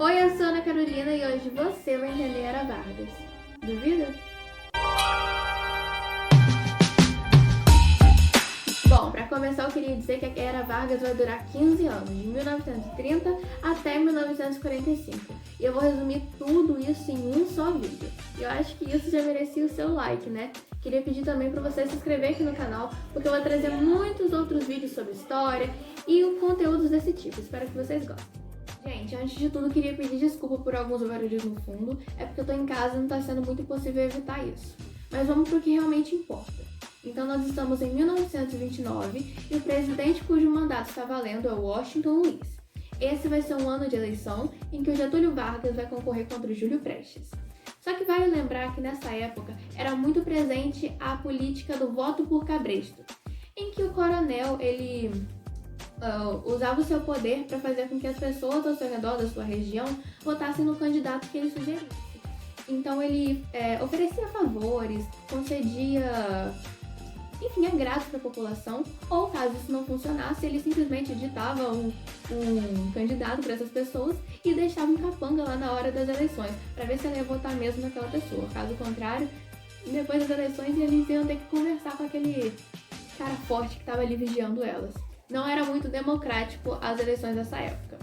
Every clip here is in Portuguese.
Oi, eu sou a Ana Carolina e hoje você vai entender Era Vargas. Duvida? Bom, para começar eu queria dizer que a Era Vargas vai durar 15 anos, de 1930 até 1945. E eu vou resumir tudo isso em um só vídeo. E eu acho que isso já merecia o seu like, né? Queria pedir também para você se inscrever aqui no canal, porque eu vou trazer muitos outros vídeos sobre história e conteúdos desse tipo. Espero que vocês gostem. Gente, antes de tudo, queria pedir desculpa por alguns barulhos no fundo. É porque eu tô em casa e não tá sendo muito possível evitar isso. Mas vamos pro que realmente importa. Então nós estamos em 1929 e o presidente cujo mandato está valendo é o Washington Luiz. Esse vai ser um ano de eleição em que o Getúlio Vargas vai concorrer contra o Júlio Prestes. Só que vale lembrar que nessa época era muito presente a política do voto por cabresto, em que o coronel, usava o seu poder para fazer com que as pessoas ao seu redor da sua região votassem no candidato que ele sugerisse. Então ele oferecia favores, concedia, enfim, agrados para a população, ou caso isso não funcionasse, ele simplesmente ditava um candidato para essas pessoas e deixava um capanga lá na hora das eleições, para ver se ela ia votar mesmo naquela pessoa. Caso contrário, depois das eleições eles iam ter que conversar com aquele cara forte que estava ali vigiando elas. Não era muito democrático as eleições dessa época.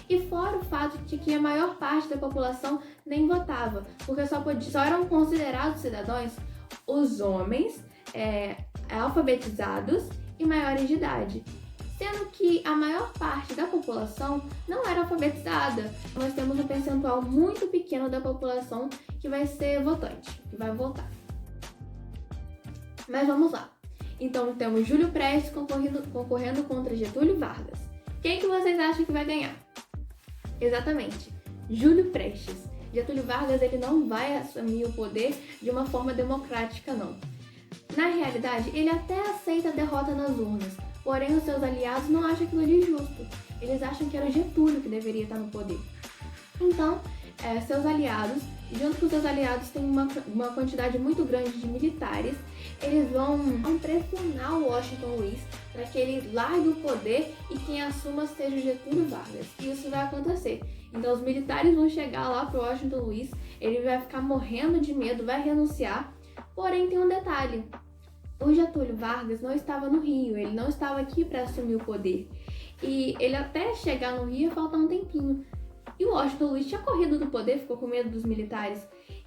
E fora o fato de que a maior parte da população nem votava, porque só eram considerados cidadãos os homens alfabetizados e maiores de idade. Sendo que a maior parte da população não era alfabetizada. Nós temos um percentual muito pequeno da população que vai ser votante, que vai votar. Mas vamos lá. Então temos Júlio Prestes concorrendo contra Getúlio Vargas. Quem que vocês acham que vai ganhar? Exatamente, Júlio Prestes. Getúlio Vargas ele não vai assumir o poder de uma forma democrática, não. Na realidade, ele até aceita a derrota nas urnas, porém os seus aliados não acham aquilo de justo. Eles acham que era o Getúlio que deveria estar no poder. Então, seus aliados, junto com seus aliados, tem uma quantidade muito grande de militares. Eles vão pressionar o Washington Luiz para que ele largue o poder e quem assuma seja o Getúlio Vargas. E isso vai acontecer. Então os militares vão chegar lá pro Washington Luiz, ele vai ficar morrendo de medo, vai renunciar. Porém tem um detalhe, o Getúlio Vargas não estava no Rio, ele não estava aqui para assumir o poder. E ele até chegar no Rio ia faltar um tempinho. E o Washington Luiz tinha corrido do poder, ficou com medo dos militares.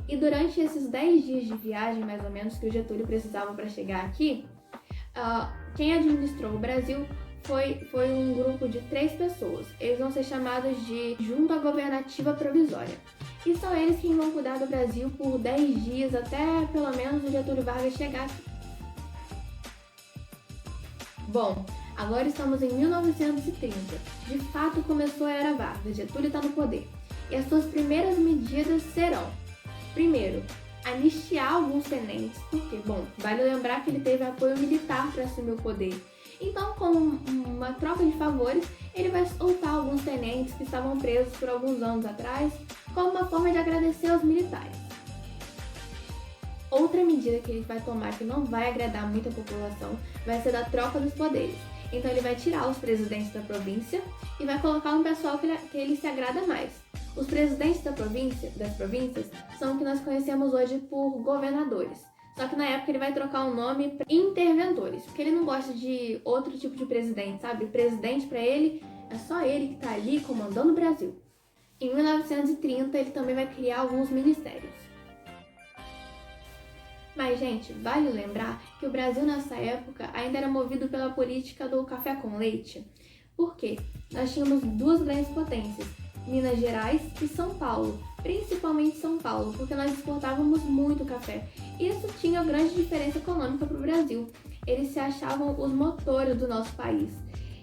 E durante esses 10 dias de viagem, mais ou menos, que o Getúlio precisava para chegar aqui, quem administrou o Brasil foi um grupo de 3 pessoas. Eles vão ser chamados de Junta Governativa Provisória. E são eles quem vão cuidar do Brasil por 10 dias, até pelo menos o Getúlio Vargas chegar aqui. Bom, agora estamos em 1930. De fato começou a Era Vargas, Getúlio está no poder. E as suas primeiras medidas serão: primeiro, anistiar alguns tenentes, porque, bom, vale lembrar que ele teve apoio militar para assumir o poder. Então, como uma troca de favores, ele vai soltar alguns tenentes que estavam presos por alguns anos atrás, como uma forma de agradecer aos militares. Outra medida que ele vai tomar que não vai agradar muito a população vai ser da troca dos poderes. Então ele vai tirar os presidentes da província e vai colocar um pessoal que ele se agrada mais. Os presidentes das províncias são o que nós conhecemos hoje por governadores. Só que na época ele vai trocar o nome para interventores, porque ele não gosta de outro tipo de presidente, sabe? Presidente para ele é só ele que está ali comandando o Brasil. Em 1930 ele também vai criar alguns ministérios. Mas, gente, vale lembrar que o Brasil nessa época ainda era movido pela política do café com leite. Por quê? Nós tínhamos 2 grandes potências, Minas Gerais e São Paulo, principalmente São Paulo, porque nós exportávamos muito café. Isso tinha grande diferença econômica para o Brasil. Eles se achavam os motores do nosso país.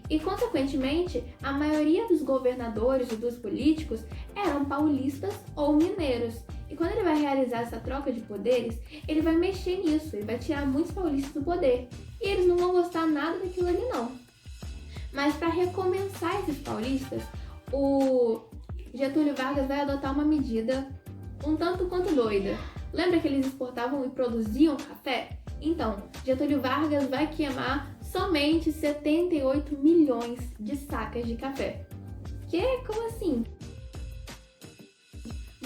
E, consequentemente, a maioria dos governadores e dos políticos eram paulistas ou mineiros. E quando ele vai realizar essa troca de poderes, ele vai mexer nisso, ele vai tirar muitos paulistas do poder. E eles não vão gostar nada daquilo ali, não. Mas para recomeçar esses paulistas, o Getúlio Vargas vai adotar uma medida um tanto quanto doida. Lembra que eles exportavam e produziam café? Então, Getúlio Vargas vai queimar somente 78 milhões de sacas de café. Que? Como assim?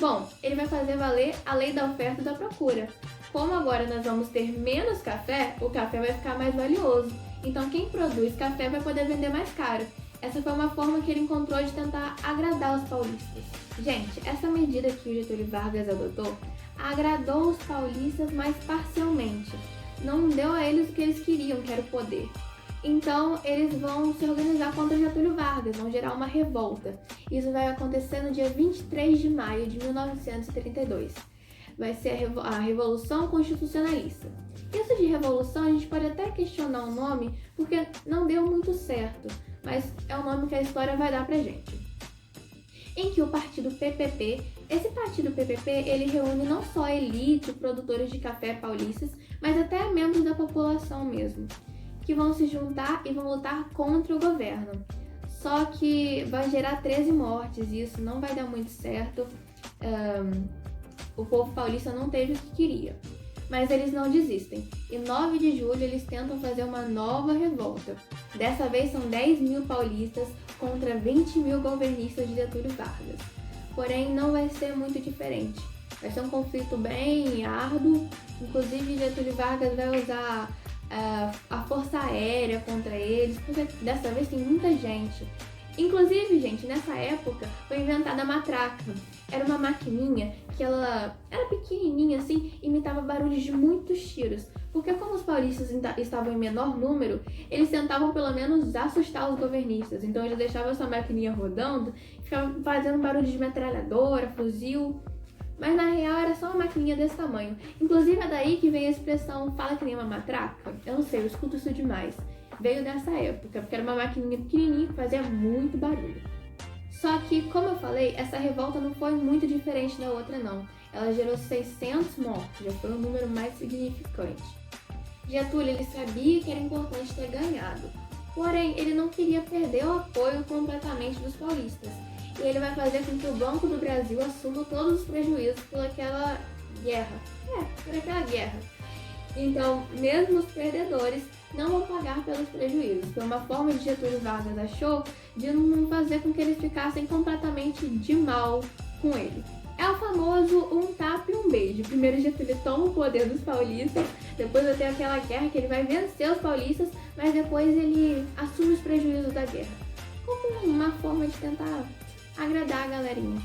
Bom, ele vai fazer valer a lei da oferta e da procura. Como agora nós vamos ter menos café, o café vai ficar mais valioso. Então quem produz café vai poder vender mais caro. Essa foi uma forma que ele encontrou de tentar agradar os paulistas. Gente, essa medida que o Getúlio Vargas adotou agradou os paulistas, mas parcialmente. Não deu a eles o que eles queriam, que era o poder. Então, eles vão se organizar contra Getúlio Vargas, vão gerar uma revolta. Isso vai acontecer no dia 23 de maio de 1932. Vai ser a Revolução Constitucionalista. Isso de revolução, a gente pode até questionar o nome, porque não deu muito certo, mas é o nome que a história vai dar pra gente. Em que o partido PPP, esse partido PPP, ele reúne não só a elite, produtores de café paulistas, mas até membros da população mesmo, que vão se juntar e vão lutar contra o governo. Só que vai gerar 13 mortes e isso não vai dar muito certo. O povo paulista não teve o que queria. Mas eles não desistem. Em 9 de julho eles tentam fazer uma nova revolta. Dessa vez são 10 mil paulistas contra 20 mil governistas de Getúlio Vargas. Porém, não vai ser muito diferente. Vai ser um conflito bem árduo. Inclusive, Getúlio Vargas vai usar a força aérea contra eles, porque dessa vez tem muita gente. Inclusive, gente, nessa época foi inventada a matraca. Era uma maquininha que ela era pequenininha assim, imitava barulhos de muitos tiros. Porque como os paulistas estavam em menor número, eles tentavam pelo menos assustar os governistas. Então eles deixavam essa maquininha rodando e ficavam fazendo barulho de metralhadora, fuzil. Mas na real era só uma maquininha desse tamanho. Inclusive é daí que vem a expressão fala que nem uma matraca. Eu não sei, eu escuto isso demais. Veio dessa época, porque era uma maquininha pequenininha que fazia muito barulho. Só que, como eu falei, essa revolta não foi muito diferente da outra não. Ela gerou 600 mortos, já foi um número mais significante. Getúlio, ele sabia que era importante ter ganhado. Porém, ele não queria perder o apoio completamente dos paulistas. E ele vai fazer com que o Banco do Brasil assuma todos os prejuízos por aquela guerra. Por aquela guerra. Então, mesmo os perdedores não vão pagar pelos prejuízos. Foi uma forma de Getúlio Vargas achou de não fazer com que eles ficassem completamente de mal com ele. É o famoso um tapa e um beijo. Primeiro Getúlio toma o poder dos paulistas, depois vai ter aquela guerra que ele vai vencer os paulistas, mas depois ele assume os prejuízos da guerra. Como uma forma de tentar agradar a galerinha.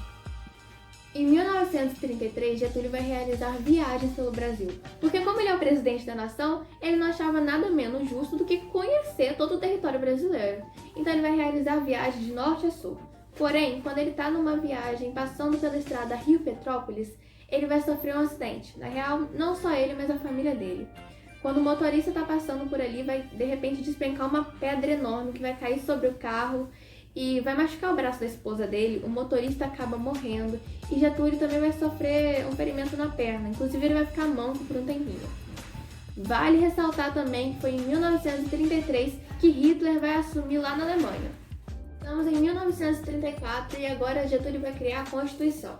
Em 1933, Getúlio vai realizar viagens pelo Brasil, porque como ele é o presidente da nação, ele não achava nada menos justo do que conhecer todo o território brasileiro. Então ele vai realizar viagens de norte a sul. Porém, quando ele está numa viagem passando pela estrada Rio-Petrópolis, ele vai sofrer um acidente. Na real, não só ele, mas a família dele. Quando o motorista está passando por ali, vai de repente despencar uma pedra enorme que vai cair sobre o carro e vai machucar o braço da esposa dele, o motorista acaba morrendo e Getúlio também vai sofrer um ferimento na perna, inclusive ele vai ficar manco por um tempinho. Vale ressaltar também que foi em 1933 que Hitler vai assumir lá na Alemanha. Estamos em 1934 e agora Getúlio vai criar a Constituição.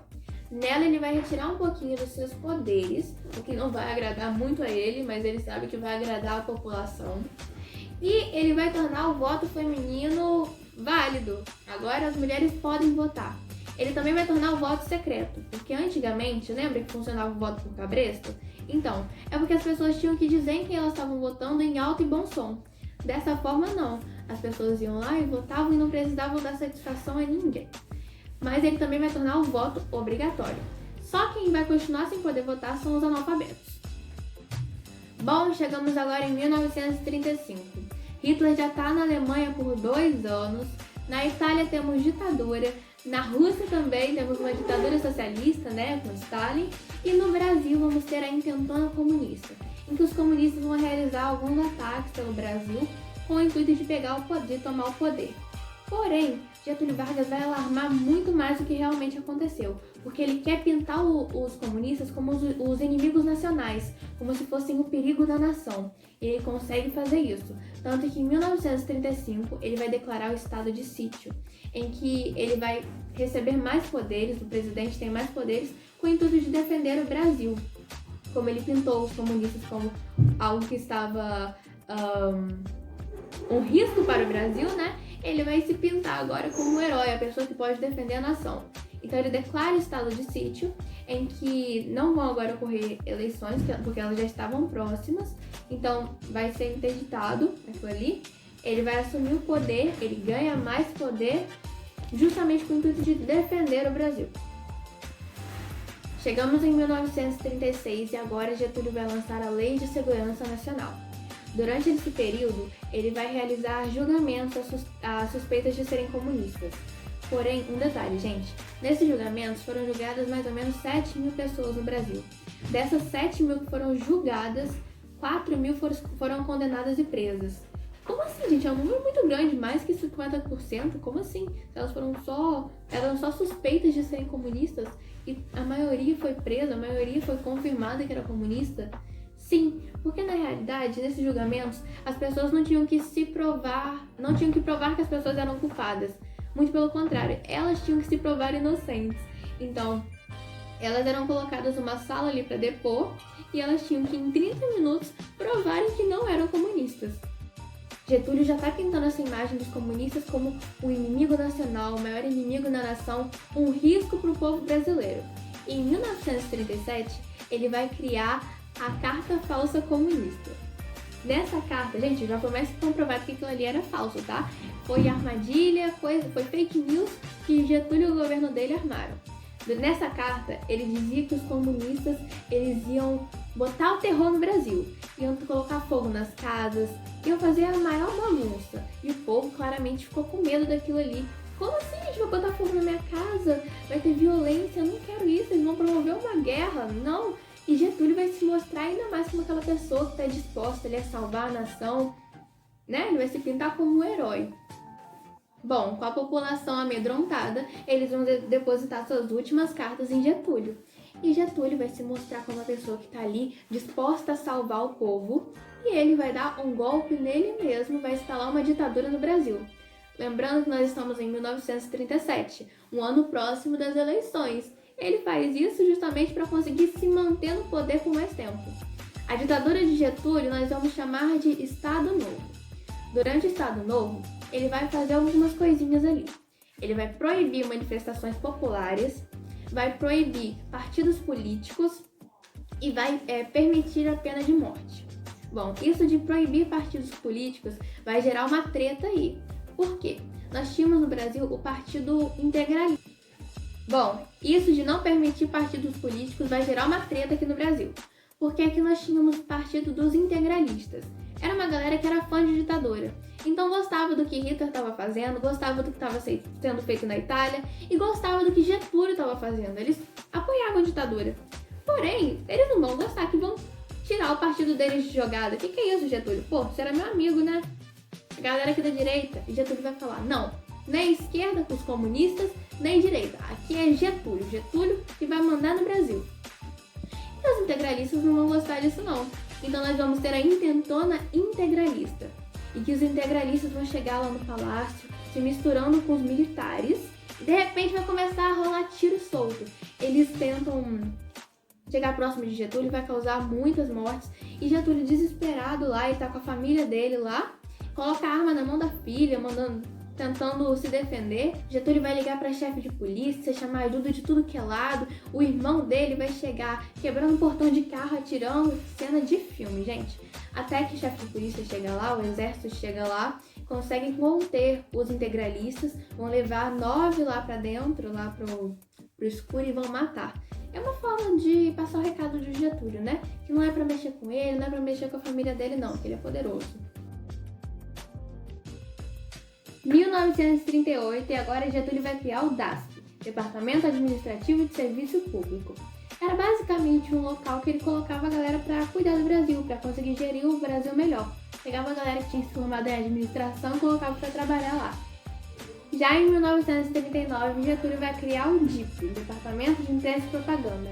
Nela ele vai retirar um pouquinho dos seus poderes, o que não vai agradar muito a ele, mas ele sabe que vai agradar a população. E ele vai tornar o voto feminino válido. Agora as mulheres podem votar. Ele também vai tornar o voto secreto, porque antigamente, lembra que funcionava o voto por cabresto? Então, é porque as pessoas tinham que dizer em quem elas estavam votando em alto e bom som. Dessa forma não, as pessoas iam lá e votavam e não precisavam dar satisfação a ninguém. Mas ele também vai tornar o voto obrigatório. Só quem vai continuar sem poder votar são os analfabetos. Bom, chegamos agora em 1935. Hitler já está na Alemanha por 2 anos, na Itália temos ditadura, na Rússia também temos uma ditadura socialista, né, com Stalin, e no Brasil vamos ter a intentona comunista, em que os comunistas vão realizar alguns ataques pelo Brasil com o intuito de pegar o poder, tomar o poder. Porém, Getúlio Vargas vai alarmar muito mais do que realmente aconteceu, porque ele quer pintar os comunistas como os inimigos nacionais, como se fossem o perigo da nação. E ele consegue fazer isso, tanto que em 1935 ele vai declarar o estado de sítio, em que ele vai receber mais poderes, o presidente tem mais poderes, com o intuito de defender o Brasil. Como ele pintou os comunistas como algo que estava um risco para o Brasil, né? Ele vai se pintar agora como um herói, a pessoa que pode defender a nação. Então ele declara estado de sítio, em que não vão agora ocorrer eleições, porque elas já estavam próximas, então vai ser interditado aquilo ali. Ele vai assumir o poder, ele ganha mais poder, justamente com o intuito de defender o Brasil. Chegamos em 1936 e agora Getúlio vai lançar a Lei de Segurança Nacional. Durante esse período, ele vai realizar julgamentos a suspeitas de serem comunistas. Porém, um detalhe, gente, nesses julgamentos foram julgadas mais ou menos 7.000 pessoas no Brasil. Dessas 7.000 que foram julgadas, 4.000 foram condenadas e presas. Como assim, gente? É um número muito grande, mais que 50%. Como assim? Elas eram só suspeitas de serem comunistas e a maioria foi presa, a maioria foi confirmada que era comunista? Sim, porque na realidade, nesses julgamentos, as pessoas não tinham que provar que as pessoas eram culpadas. Muito pelo contrário, elas tinham que se provar inocentes. Então, elas eram colocadas numa sala ali para depor e elas tinham que, em 30 minutos, provarem que não eram comunistas. Getúlio já está pintando essa imagem dos comunistas como o inimigo nacional, o maior inimigo da nação, um risco para o povo brasileiro. E em 1937, ele vai criar a Carta Falsa Comunista. Nessa carta, gente, já começa comprovado que aquilo ali era falso, tá? Foi armadilha, foi fake news que Getúlio e o governo dele armaram. Nessa carta, ele dizia que os comunistas eles iam botar o terror no Brasil, iam colocar fogo nas casas, iam fazer a maior bagunça. E o povo claramente ficou com medo daquilo ali. Como assim, gente, vai botar fogo na minha casa? Vai ter violência? Eu não quero isso, eles vão promover uma guerra. Não! E Getúlio vai se mostrar ainda mais como aquela pessoa que está disposta a salvar a nação, né? Ele vai se pintar como um herói. Bom, com a população amedrontada, eles vão depositar suas últimas cartas em Getúlio. E Getúlio vai se mostrar como uma pessoa que está ali disposta a salvar o povo e ele vai dar um golpe nele mesmo, vai instalar uma ditadura no Brasil. Lembrando que nós estamos em 1937, um ano próximo das eleições. Ele faz isso justamente para conseguir se manter no poder por mais tempo. A ditadura de Getúlio nós vamos chamar de Estado Novo. Durante o Estado Novo, ele vai fazer algumas coisinhas ali. Ele vai proibir manifestações populares, vai proibir partidos políticos e vai permitir a pena de morte. Bom, isso de proibir partidos políticos vai gerar uma treta aí. Por quê? Nós tínhamos no Brasil o Partido Integralista. Bom, isso de não permitir partidos políticos vai gerar uma treta aqui no Brasil. Porque aqui nós tínhamos o Partido dos Integralistas. Era uma galera que era fã de ditadura. Então gostava do que Hitler estava fazendo, gostava do que estava sendo feito na Itália e gostava do que Getúlio estava fazendo. Eles apoiavam a ditadura. Porém, eles não vão gostar que vão tirar o partido deles de jogada. O que é isso, Getúlio? Pô, você era meu amigo, né? A galera aqui da direita. E Getúlio vai falar, não, nem esquerda com os comunistas, nem direita. Aqui é Getúlio. Getúlio que vai mandar no Brasil. E os integralistas não vão gostar disso, não. Então nós vamos ter a intentona integralista. E que os integralistas vão chegar lá no palácio, se misturando com os militares. E de repente vai começar a rolar tiro solto. Eles tentam chegar próximo de Getúlio, vai causar muitas mortes. E Getúlio, desesperado lá, ele tá com a família dele lá, coloca a arma na mão da filha, tentando se defender. Getúlio vai ligar para chefe de polícia, chamar ajuda de tudo que é lado. O irmão dele vai chegar quebrando um portão de carro, atirando. Cena de filme, gente. Até que o chefe de polícia chega lá, o exército chega lá, conseguem conter os integralistas, vão levar 9 lá para dentro, lá pro escuro e vão matar. É uma forma de passar o recado de Getúlio, né? Que não é para mexer com ele, não é para mexer com a família dele, não, que ele é poderoso. 1938 e agora Getúlio vai criar o DASP, Departamento Administrativo de Serviço Público. Era basicamente um local que ele colocava a galera para cuidar do Brasil, para conseguir gerir o Brasil melhor. Pegava a galera que tinha se formado em administração e colocava para trabalhar lá. Já em 1939, Getúlio vai criar o DIP, Departamento de Imprensa e Propaganda.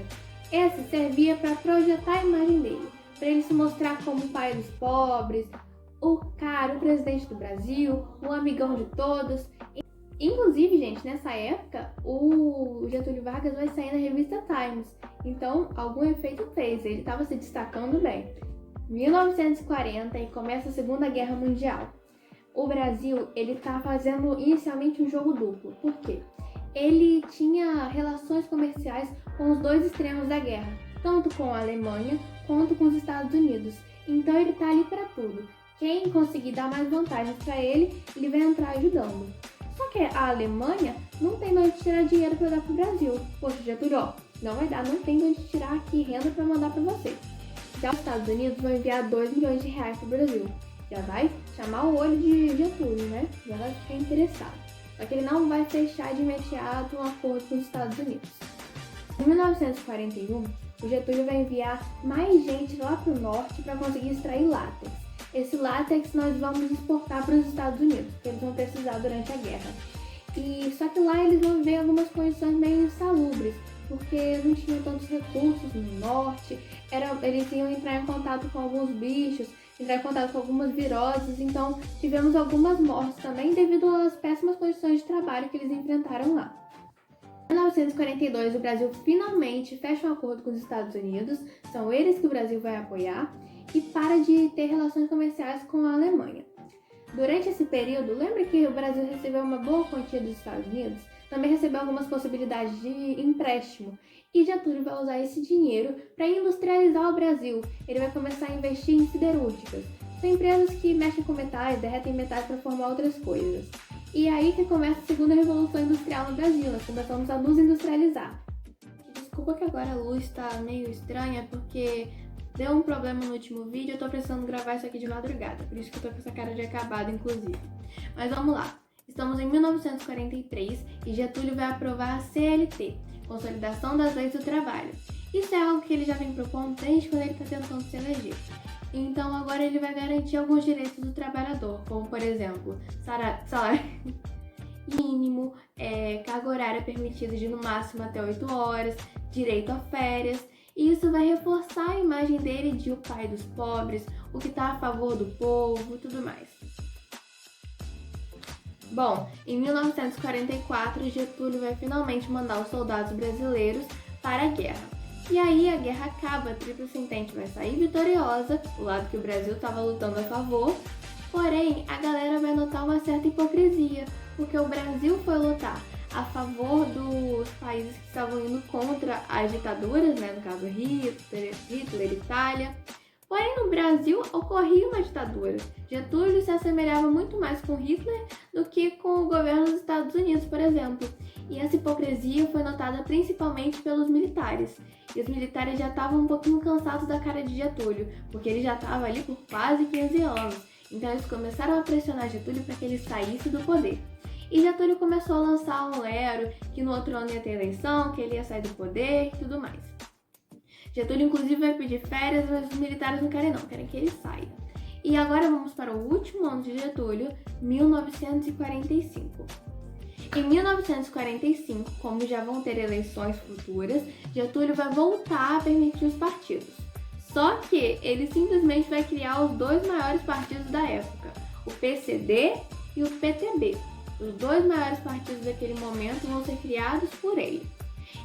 Esse servia para projetar a imagem dele, para ele se mostrar como o pai dos pobres, o cara, o presidente do Brasil, o amigão de todos. Inclusive, gente, nessa época, o Getúlio Vargas vai sair na revista Times. Então, algum efeito fez, ele estava se destacando bem. 1940 e começa a Segunda Guerra Mundial. O Brasil, ele tá fazendo inicialmente um jogo duplo. Por quê? ele tinha relações comerciais com os dois extremos da guerra, tanto com a Alemanha quanto com os Estados Unidos. Então ele tá ali para tudo. Quem conseguir dar mais vantagens para ele, ele vai entrar ajudando. Só que a Alemanha não tem de onde tirar dinheiro para dar pro Brasil. Poxa, Getúlio, ó, não vai dar, não tem de onde tirar aqui renda para mandar para você. Já os Estados Unidos vão enviar 2 milhões de reais pro Brasil. Já vai chamar o olho de Getúlio, né? Já vai ficar interessado. Só que ele não vai fechar de imediato um acordo com os Estados Unidos. Em 1941, o Getúlio vai enviar mais gente lá para o norte para conseguir extrair látex. Esse látex nós vamos exportar para os Estados Unidos, que eles vão precisar durante a guerra. Só que lá eles vão ver algumas condições meio insalubres, porque não tinham tantos recursos no norte, eles iam entrar em contato com alguns bichos, entrar em contato com algumas viroses, então tivemos algumas mortes também devido às péssimas condições de trabalho que eles enfrentaram lá. Em 1942, o Brasil finalmente fecha um acordo com os Estados Unidos, são eles que o Brasil vai apoiar, e para de ter relações comerciais com a Alemanha. Durante esse período, lembra que o Brasil recebeu uma boa quantia dos Estados Unidos? Também recebeu algumas possibilidades de empréstimo. E Getúlio vai usar esse dinheiro para industrializar o Brasil. Ele vai começar a investir em siderúrgicas. São empresas que mexem com metais, derretem metais para formar outras coisas. E é aí que começa a segunda revolução industrial no Brasil. Nós começamos a nos industrializar. Desculpa que agora a luz está meio estranha, porque deu um problema no último vídeo. Eu tô precisando gravar isso aqui de madrugada, por isso que eu tô com essa cara de acabado, inclusive. Mas vamos lá. Estamos em 1943 e Getúlio vai aprovar a CLT, Consolidação das Leis do Trabalho. Isso é algo que ele já vem propondo desde quando ele está tentando se eleger. Então agora ele vai garantir alguns direitos do trabalhador, como por exemplo, salário mínimo, carga horária permitida de no máximo até 8 horas, direito a férias. E isso vai reforçar a imagem dele de o pai dos pobres, o que está a favor do povo e tudo mais. Bom, em 1944, Getúlio vai finalmente mandar os soldados brasileiros para a guerra. E aí a guerra acaba, a Tríplice Entente vai sair vitoriosa, o lado que o Brasil estava lutando a favor. Porém, a galera vai notar uma certa hipocrisia, porque o Brasil foi lutar a favor dos países que estavam indo contra as ditaduras, né? No caso Hitler, Itália. Porém, no Brasil ocorria uma ditadura. Getúlio se assemelhava muito mais com Hitler do que com o governo dos Estados Unidos, por exemplo. E essa hipocrisia foi notada principalmente pelos militares. E os militares já estavam um pouquinho cansados da cara de Getúlio, porque ele já estava ali por quase 15 anos. Então eles começaram a pressionar Getúlio para que ele saísse do poder. E Getúlio começou a lançar um lero que no outro ano ia ter eleição, que ele ia sair do poder e tudo mais. Getúlio inclusive vai pedir férias, mas os militares não querem não, querem que ele saia. E agora vamos para o último ano de Getúlio, 1945. Em 1945, como já vão ter eleições futuras, Getúlio vai voltar a permitir os partidos. Só que ele simplesmente vai criar os dois maiores partidos da época, o PCD e o PTB. Os dois maiores partidos daquele momento vão ser criados por ele.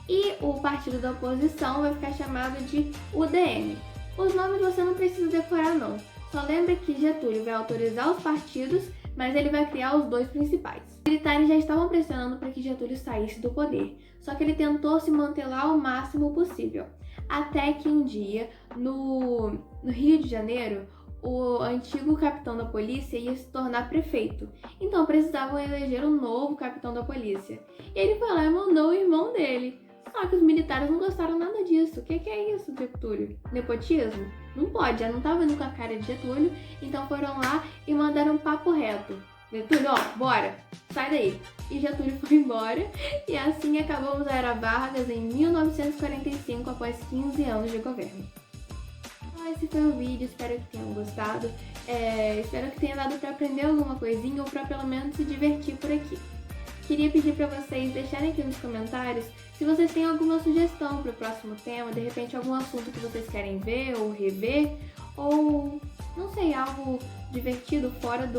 E o partido da oposição vai ficar chamado de UDN. Os nomes você não precisa decorar não. Só lembra que Getúlio vai autorizar os partidos, mas ele vai criar os dois principais. Os militares já estavam pressionando para que Getúlio saísse do poder, só que ele tentou se manter lá o máximo possível. Até que um dia, no Rio de Janeiro, o antigo capitão da polícia ia se tornar prefeito. Então precisavam eleger um novo capitão da polícia. E ele foi lá e mandou o irmão dele. Só que os militares não gostaram nada disso. O que é isso, Getúlio? Nepotismo? Não pode, já não tava indo com a cara de Getúlio. Então foram lá e mandaram um papo reto. Getúlio, ó, bora, sai daí. E Getúlio foi embora. E assim acabamos a Era Vargas em 1945, após 15 anos de governo. Esse foi o vídeo, espero que tenham gostado. Espero que tenha dado para aprender alguma coisinha ou para pelo menos se divertir por aqui. Queria pedir para vocês deixarem aqui nos comentários se vocês têm alguma sugestão para o próximo tema, de repente algum assunto que vocês querem ver ou rever, ou não sei, algo divertido fora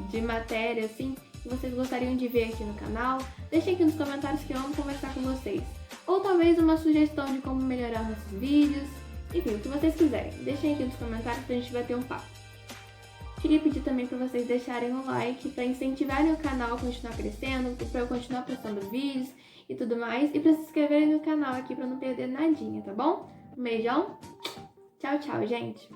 de matéria assim, que vocês gostariam de ver aqui no canal. Deixem aqui nos comentários que eu amo conversar com vocês. Ou talvez uma sugestão de como melhorar nossos vídeos. Enfim, o que vocês quiserem, deixem aqui nos comentários pra gente bater um papo. Queria pedir também para vocês deixarem um like para incentivarem o canal a continuar crescendo, para eu continuar postando vídeos e tudo mais. E pra se inscrever no canal aqui pra não perder nadinha, tá bom? Um beijão. Tchau, tchau, gente.